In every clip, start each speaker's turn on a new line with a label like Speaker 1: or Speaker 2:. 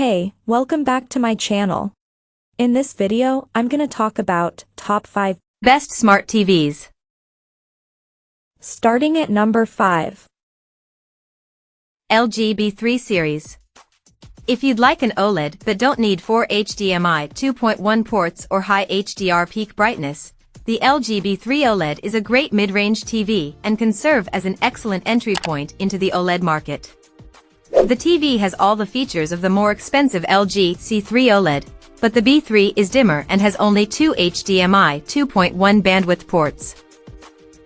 Speaker 1: Hey, welcome back to my channel. In this video, I'm gonna talk about top 5
Speaker 2: best smart TVs.
Speaker 1: Starting at number 5.
Speaker 2: LG B3 series. If you'd like an OLED but don't need 4 HDMI 2.1 ports or high HDR peak brightness, the LG B3 OLED is a great mid-range TV and can serve as an excellent entry point into the OLED market. The TV has all the features of the more expensive LG C3 OLED, but the B3 is dimmer and has only 2 HDMI 2.1 bandwidth ports.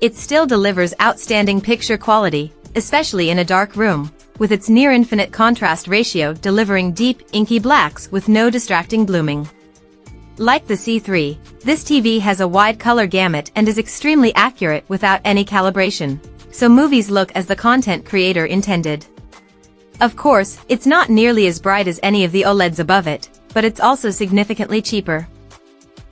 Speaker 2: It still delivers outstanding picture quality, especially in a dark room, with its near-infinite contrast ratio delivering deep, inky blacks with no distracting blooming. Like the C3, this TV has a wide color gamut and is extremely accurate without any calibration, so movies look as the content creator intended. Of course, it's not nearly as bright as any of the OLEDs above it, but it's also significantly cheaper.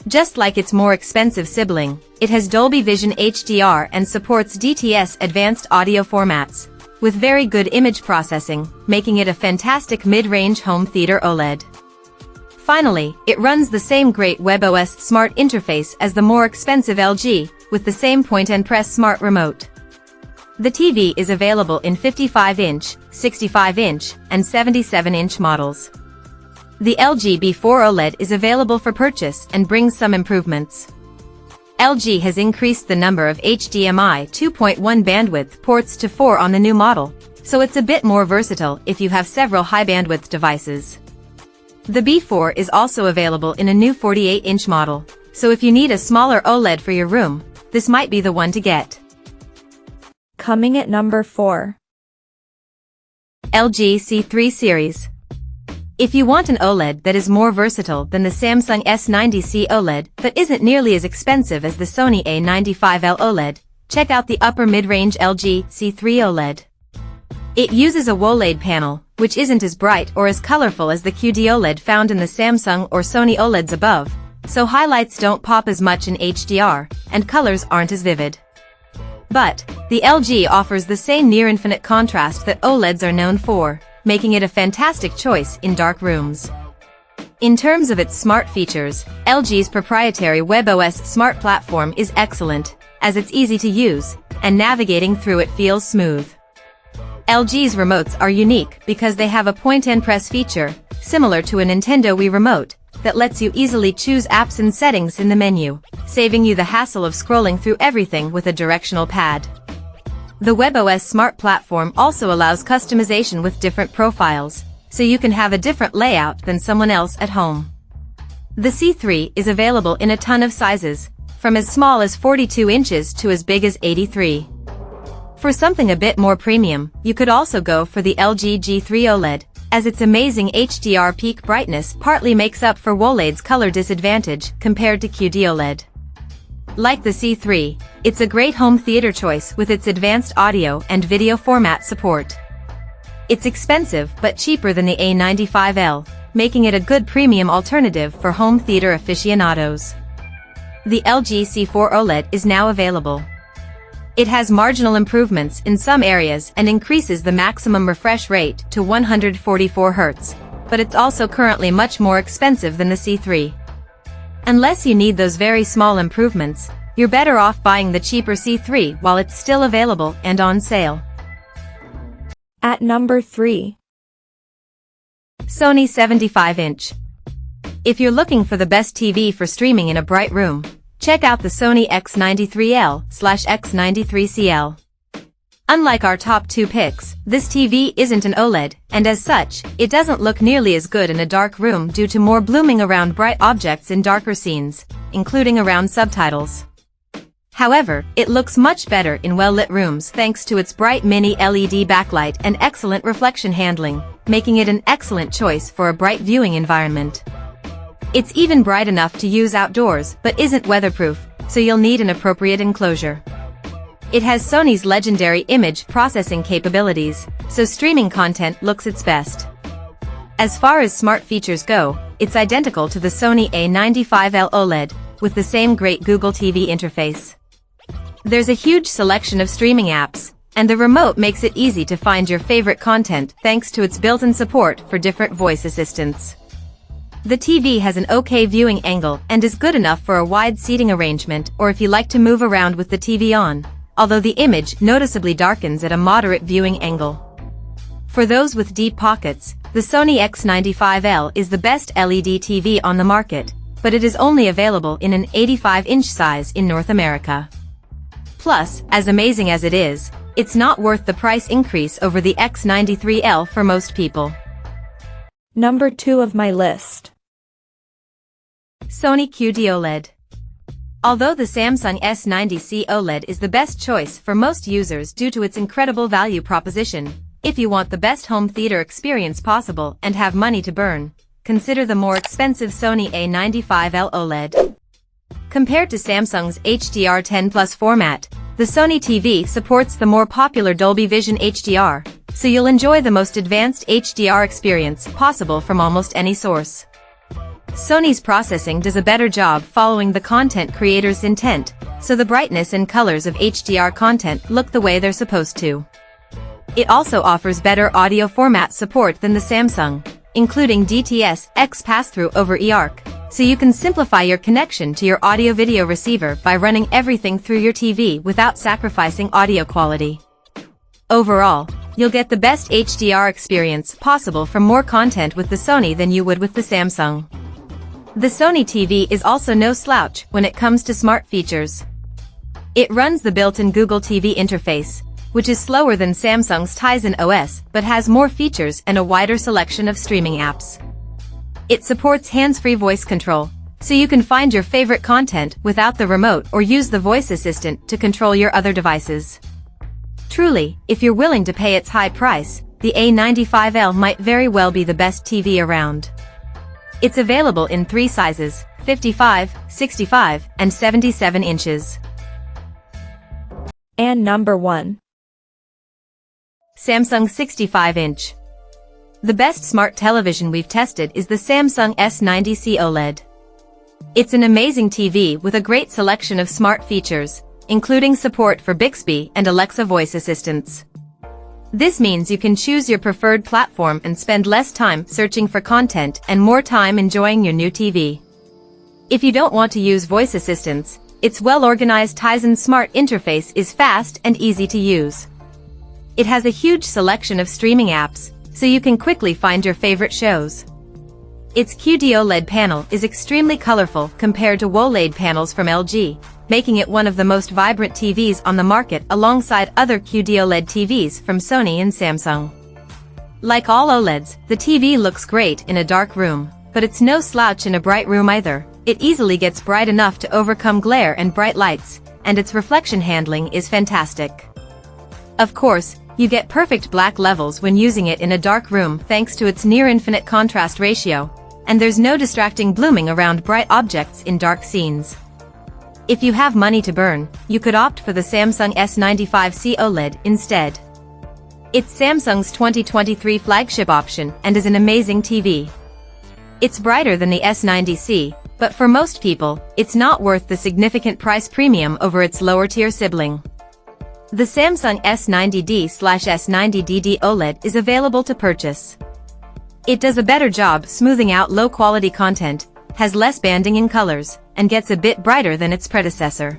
Speaker 2: Just like its more expensive sibling, it has Dolby Vision HDR and supports DTS advanced audio formats, with very good image processing, making it a fantastic mid-range home theater OLED. Finally, it runs the same great WebOS smart interface as the more expensive LG, with the same point-and-press smart remote. The TV is available in 55-inch, 65-inch, and 77-inch models. The LG B4 OLED is available for purchase and brings some improvements. LG has increased the number of HDMI 2.1 bandwidth ports to 4 on the new model, so it's a bit more versatile if you have several high-bandwidth devices. The B4 is also available in a new 48-inch model, so if you need a smaller OLED for your room, this might be the one to get.
Speaker 1: Coming at number 4.
Speaker 2: LG C3 series. If you want an OLED that is more versatile than the Samsung S90C OLED but isn't nearly as expensive as the Sony A95L OLED, check out the upper mid-range LG C3 OLED. It uses a OLED panel, which isn't as bright or as colorful as the QD-OLED found in the Samsung or Sony OLEDs above, so highlights don't pop as much in HDR, and colors aren't as vivid. But, the LG offers the same near-infinite contrast that OLEDs are known for, making it a fantastic choice in dark rooms. In terms of its smart features, LG's proprietary WebOS smart platform is excellent, as it's easy to use, and navigating through it feels smooth. LG's remotes are unique because they have a point-and-press feature, similar to a Nintendo Wii remote, that lets you easily choose apps and settings in the menu, saving you the hassle of scrolling through everything with a directional pad. The WebOS Smart Platform also allows customization with different profiles, so you can have a different layout than someone else at home. The C3 is available in a ton of sizes, from as small as 42 inches to as big as 83. For something a bit more premium, you could also go for the LG G3 OLED, as its amazing HDR peak brightness partly makes up for OLED's color disadvantage compared to QD-OLED. Like the C3, it's a great home theater choice with its advanced audio and video format support. It's expensive but cheaper than the A95L, making it a good premium alternative for home theater aficionados. The LG C4 OLED is now available. It has marginal improvements in some areas and increases the maximum refresh rate to 144 Hz, but it's also currently much more expensive than the C3. Unless you need those very small improvements, you're better off buying the cheaper C3 while it's still available and on sale.
Speaker 1: At number 3.
Speaker 2: Sony 75-inch. If you're looking for the best TV for streaming in a bright room, check out the Sony X93L/X93CL. Unlike our top 2 picks, this TV isn't an OLED, and as such, it doesn't look nearly as good in a dark room due to more blooming around bright objects in darker scenes, including around subtitles. However, it looks much better in well-lit rooms thanks to its bright mini LED backlight and excellent reflection handling, making it an excellent choice for a bright viewing environment. It's even bright enough to use outdoors but isn't weatherproof, so you'll need an appropriate enclosure. It has Sony's legendary image processing capabilities, so streaming content looks its best. As far as smart features go, it's identical to the Sony A95L OLED, with the same great Google TV interface. There's a huge selection of streaming apps, and the remote makes it easy to find your favorite content thanks to its built-in support for different voice assistants. The TV has an okay viewing angle and is good enough for a wide seating arrangement or if you like to move around with the TV on, although the image noticeably darkens at a moderate viewing angle. For those with deep pockets, the Sony X95L is the best LED TV on the market, but it is only available in an 85-inch size in North America. Plus, as amazing as it is, it's not worth the price increase over the X93L for most people.
Speaker 1: Number 2 of my list.
Speaker 2: Sony QD-OLED. Although the Samsung S90C OLED is the best choice for most users due to its incredible value proposition, if you want the best home theater experience possible and have money to burn, consider the more expensive Sony A95L OLED. Compared to Samsung's HDR10 Plus format, the Sony TV supports the more popular Dolby Vision HDR, so you'll enjoy the most advanced HDR experience possible from almost any source. Sony's processing does a better job following the content creator's intent, so the brightness and colors of HDR content look the way they're supposed to. It also offers better audio format support than the Samsung, including DTS-X pass-through over eARC, so you can simplify your connection to your audio-video receiver by running everything through your TV without sacrificing audio quality. Overall, you'll get the best HDR experience possible from more content with the Sony than you would with the Samsung. The Sony TV is also no slouch when it comes to smart features. It runs the built-in Google TV interface, which is slower than Samsung's Tizen OS but has more features and a wider selection of streaming apps. It supports hands-free voice control, so you can find your favorite content without the remote or use the voice assistant to control your other devices. Truly, if you're willing to pay its high price, the A95L might very well be the best TV around. It's available in 3 sizes, 55, 65, and 77 inches.
Speaker 1: And number 1.
Speaker 2: Samsung 65-inch. The best smart television we've tested is the Samsung S90C OLED. It's an amazing TV with a great selection of smart features, including support for Bixby and Alexa voice assistants. This means you can choose your preferred platform and spend less time searching for content and more time enjoying your new TV. If you don't want to use voice assistants, its well-organized Tizen Smart interface is fast and easy to use. It has a huge selection of streaming apps, so you can quickly find your favorite shows. Its QD-OLED panel is extremely colorful compared to OLED panels from LG, making it one of the most vibrant TVs on the market alongside other QD-OLED TVs from Sony and Samsung. Like all OLEDs, the TV looks great in a dark room, but it's no slouch in a bright room either. It easily gets bright enough to overcome glare and bright lights, and its reflection handling is fantastic. Of course, you get perfect black levels when using it in a dark room thanks to its near-infinite contrast ratio, and there's no distracting blooming around bright objects in dark scenes. If you have money to burn, you could opt for the Samsung S95C OLED instead. It's Samsung's 2023 flagship option and is an amazing TV. It's brighter than the S90C, but for most people, it's not worth the significant price premium over its lower-tier sibling. The Samsung S90D/S90DD OLED is available to purchase. It does a better job smoothing out low-quality content, has less banding in colors, and gets a bit brighter than its predecessor.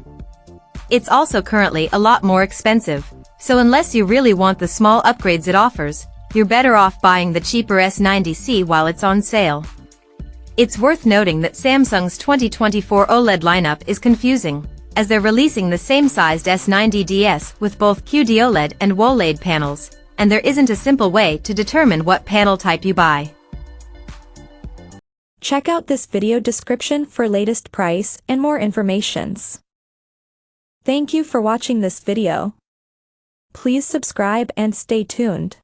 Speaker 2: It's also currently a lot more expensive, so unless you really want the small upgrades it offers, you're better off buying the cheaper S90C while it's on sale. It's worth noting that Samsung's 2024 OLED lineup is confusing, as they're releasing the same-sized S90DS with both QD-OLED and OLED panels, and there isn't a simple way to determine what panel type you buy.
Speaker 1: Check out this video description for latest price and more informations. Thank you for watching this video. Please subscribe and stay tuned.